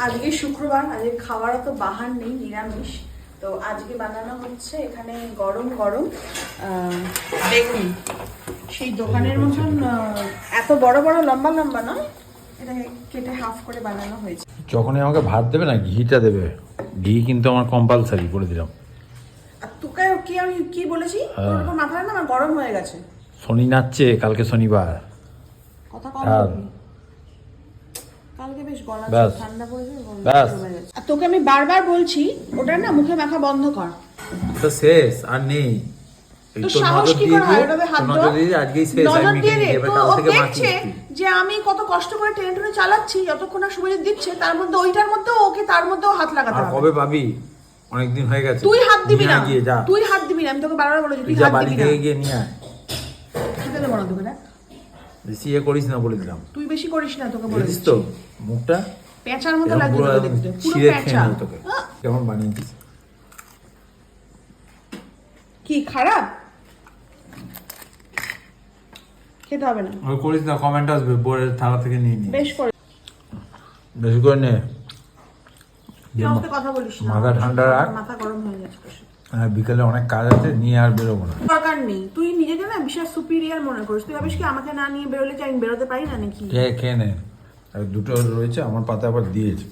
আজকে শুক্রবার, আজকে খাওয়ারও তো বাহার নেই, নিরামিষ। তো আজকে বানানো হচ্ছে এখানে গরম গরম বেগুন। সেই দোকানের মতন এত বড় বড় লম্বা লম্বা নয়, এটাকে কেটে হাফ করে বানানো হয়েছে। যখনই আমাকে ভাত দেবে না, ঘিটা দেবে। ঘি কিন্তু আমার কম্পালসারি করে দিলাম। আর তোকে কি আমি কি বলেছি, তোর উপর মাথায় না আমার গরম হয়ে গেছে। শনি নাচছে, কালকে শনিবার। কথা কম হ্যাঁ। বলবি। কালকে বেশ গলা ব্যাস। ঠান্ডা পড়েছে, ব্যাস। আর তোকে আমি বারবার বলছি ওটা না মুখে মাখা বন্ধ কর। তো শেষ আর নেই। এই তো তোর সাহস নজর কি দিয়ে করে হয় দিও, ওটাতে হাত তোর দেওয়া? নজর দিয়ে দিও, আজকেই শেষ, আমি নজর মিটিং দিয়ে দে, এবার তো কাল ও থেকে দেখছে মাখিয়ে যে আমি কত কষ্ট করে টেনে টুনে চালাচ্ছি, যতক্ষণ না সুবিধা দিচ্ছে তার মধ্যে ওইটার মধ্যেও ওকে তার মধ্যেও হাত লাগাতে আর হবে। কবে পাবি? অনেকদিন হয়ে গেছে। তুই হাত দিবি নিয়ে না, আয় গিয়ে যা। তুই হাত দিবি না, আমি তোকে বারবার বলেছি তুই তুই যা হাত বাড়ি দিবি না। থেকে গিয়ে নিয়ে আয়। খেতে দেবো না তোকে না, বেশি ইয়ে করিস না বলে দিলাম। তুই বেশি করিস না, তোকে বলে বুঝিস দিচ্ছি। তো মুখটা পেঁচার মতো এরকম লাগবে পুরো তোকে দেখতে, পুরো ছিঁড়ে খেয়ে পেঁচা। নেবো তোকে। কেমন বানিয়েছিস? কি খারাপ? খেতে হবে না, ওই করিস না, কমেন্ট আসবে বোর্ডের থালা থেকে নিয়ে নিয়ে। বেশ করে। বেশি করে নে। তুই আমাকে কথা বলিস না, মাথা ঠান্ডা রাখ। মাথা গরম হয়ে গেছে তোর সাথে। আর বিকেলে অনেক কাজ আছে, নিয়ে আর বেরোবো না। দরকার নেই, তুই নিজেকে না বিশাল সুপিরিয়ার মনে করিস। তুই ভাবিস কি আমাকে না নিয়ে বেরোলে কি আমি বেরোতে পারি না নাকি? খেয়ে খেয়ে নে। আর দুটো রয়েছে, আমার পাতে আবার দিয়েছে।